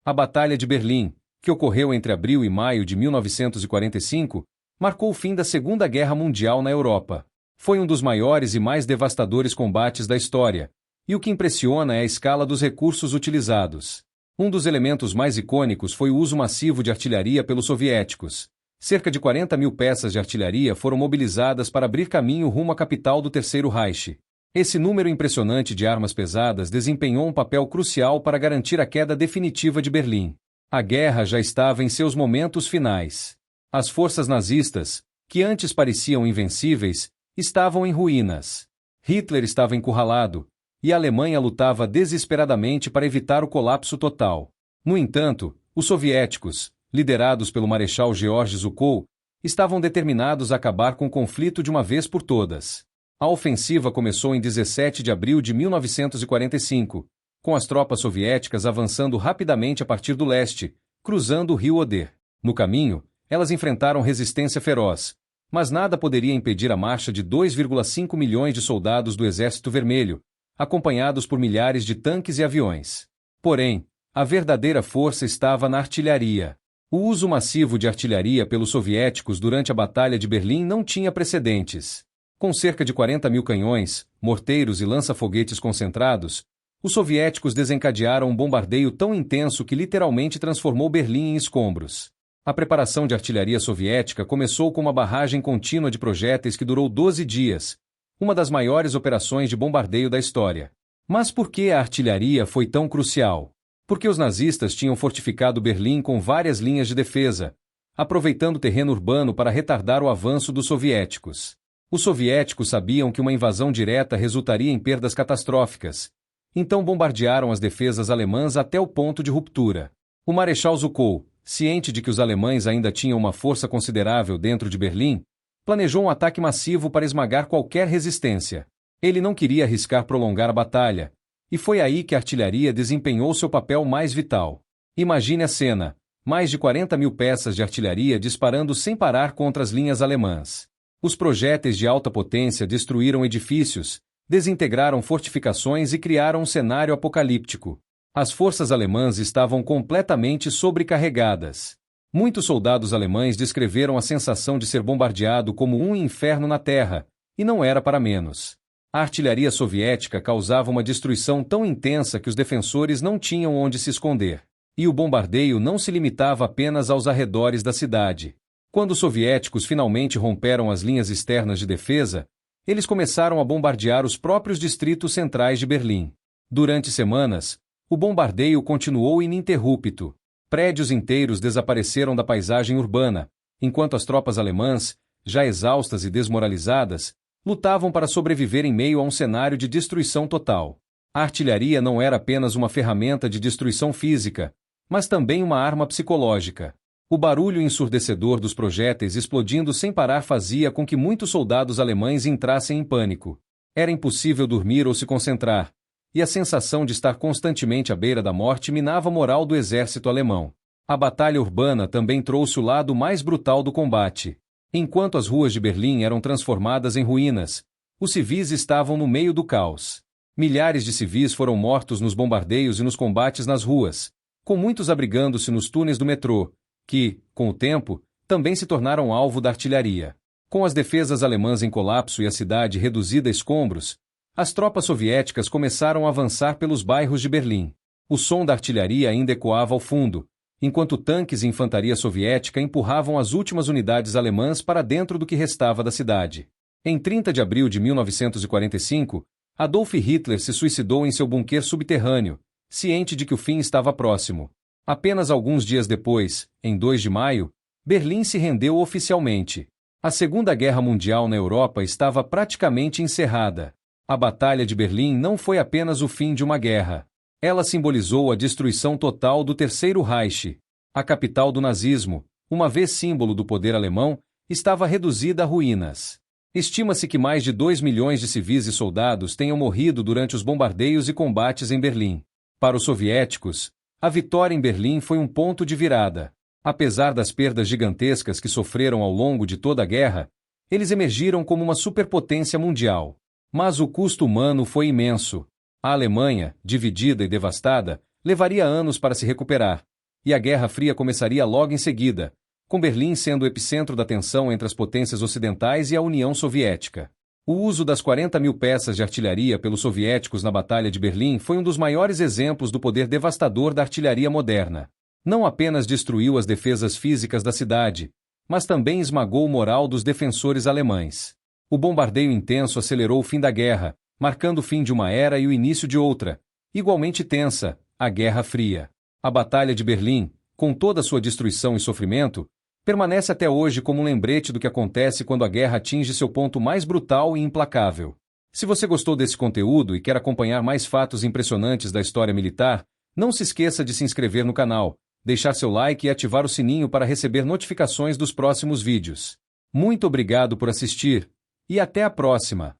A Batalha de Berlim, que ocorreu entre abril e maio de 1945, marcou o fim da Segunda Guerra Mundial na Europa. Foi um dos maiores e mais devastadores combates da história, e o que impressiona é a escala dos recursos utilizados. Um dos elementos mais icônicos foi o uso massivo de artilharia pelos soviéticos. Cerca de 40 mil peças de artilharia foram mobilizadas para abrir caminho rumo à capital do Terceiro Reich. Esse número impressionante de armas pesadas desempenhou um papel crucial para garantir a queda definitiva de Berlim. A guerra já estava em seus momentos finais. As forças nazistas, que antes pareciam invencíveis, estavam em ruínas. Hitler estava encurralado, e a Alemanha lutava desesperadamente para evitar o colapso total. No entanto, os soviéticos, liderados pelo Marechal George Zhukov, estavam determinados a acabar com o conflito de uma vez por todas. A ofensiva começou em 17 de abril de 1945, com as tropas soviéticas avançando rapidamente a partir do leste, cruzando o rio Oder. No caminho, elas enfrentaram resistência feroz, mas nada poderia impedir a marcha de 2,5 milhões de soldados do Exército Vermelho, acompanhados por milhares de tanques e aviões. Porém, a verdadeira força estava na artilharia. O uso massivo de artilharia pelos soviéticos durante a Batalha de Berlim não tinha precedentes. Com cerca de 40 mil canhões, morteiros e lança-foguetes concentrados, os soviéticos desencadearam um bombardeio tão intenso que literalmente transformou Berlim em escombros. A preparação de artilharia soviética começou com uma barragem contínua de projéteis que durou 12 dias, uma das maiores operações de bombardeio da história. Mas por que a artilharia foi tão crucial? Porque os nazistas tinham fortificado Berlim com várias linhas de defesa, aproveitando o terreno urbano para retardar o avanço dos soviéticos. Os soviéticos sabiam que uma invasão direta resultaria em perdas catastróficas, então bombardearam as defesas alemãs até o ponto de ruptura. O Marechal Zhukov, ciente de que os alemães ainda tinham uma força considerável dentro de Berlim, planejou um ataque massivo para esmagar qualquer resistência. Ele não queria arriscar prolongar a batalha, e foi aí que a artilharia desempenhou seu papel mais vital. Imagine a cena: mais de 40 mil peças de artilharia disparando sem parar contra as linhas alemãs. Os projéteis de alta potência destruíram edifícios, desintegraram fortificações e criaram um cenário apocalíptico. As forças alemãs estavam completamente sobrecarregadas. Muitos soldados alemães descreveram a sensação de ser bombardeado como um inferno na terra, e não era para menos. A artilharia soviética causava uma destruição tão intensa que os defensores não tinham onde se esconder. E o bombardeio não se limitava apenas aos arredores da cidade. Quando os soviéticos finalmente romperam as linhas externas de defesa, eles começaram a bombardear os próprios distritos centrais de Berlim. Durante semanas, o bombardeio continuou ininterrupto. Prédios inteiros desapareceram da paisagem urbana, enquanto as tropas alemãs, já exaustas e desmoralizadas, lutavam para sobreviver em meio a um cenário de destruição total. A artilharia não era apenas uma ferramenta de destruição física, mas também uma arma psicológica. O barulho ensurdecedor dos projéteis explodindo sem parar fazia com que muitos soldados alemães entrassem em pânico. Era impossível dormir ou se concentrar, e a sensação de estar constantemente à beira da morte minava a moral do exército alemão. A batalha urbana também trouxe o lado mais brutal do combate. Enquanto as ruas de Berlim eram transformadas em ruínas, os civis estavam no meio do caos. Milhares de civis foram mortos nos bombardeios e nos combates nas ruas, com muitos abrigando-se nos túneis do metrô, que, com o tempo, também se tornaram alvo da artilharia. Com as defesas alemãs em colapso e a cidade reduzida a escombros, as tropas soviéticas começaram a avançar pelos bairros de Berlim. O som da artilharia ainda ecoava ao fundo, enquanto tanques e infantaria soviética empurravam as últimas unidades alemãs para dentro do que restava da cidade. Em 30 de abril de 1945, Adolf Hitler se suicidou em seu bunker subterrâneo, ciente de que o fim estava próximo. Apenas alguns dias depois, em 2 de maio, Berlim se rendeu oficialmente. A Segunda Guerra Mundial na Europa estava praticamente encerrada. A Batalha de Berlim não foi apenas o fim de uma guerra. Ela simbolizou a destruição total do Terceiro Reich. A capital do nazismo, uma vez símbolo do poder alemão, estava reduzida a ruínas. Estima-se que mais de 2 milhões de civis e soldados tenham morrido durante os bombardeios e combates em Berlim. Para os soviéticos, a vitória em Berlim foi um ponto de virada. Apesar das perdas gigantescas que sofreram ao longo de toda a guerra, eles emergiram como uma superpotência mundial. Mas o custo humano foi imenso. A Alemanha, dividida e devastada, levaria anos para se recuperar, e a Guerra Fria começaria logo em seguida, com Berlim sendo o epicentro da tensão entre as potências ocidentais e a União Soviética. O uso das 40.000 peças de artilharia pelos soviéticos na Batalha de Berlim foi um dos maiores exemplos do poder devastador da artilharia moderna. Não apenas destruiu as defesas físicas da cidade, mas também esmagou o moral dos defensores alemães. O bombardeio intenso acelerou o fim da guerra, marcando o fim de uma era e o início de outra, igualmente tensa, a Guerra Fria. A Batalha de Berlim, com toda sua destruição e sofrimento, permanece até hoje como um lembrete do que acontece quando a guerra atinge seu ponto mais brutal e implacável. Se você gostou desse conteúdo e quer acompanhar mais fatos impressionantes da história militar, não se esqueça de se inscrever no canal, deixar seu like e ativar o sininho para receber notificações dos próximos vídeos. Muito obrigado por assistir, e até a próxima!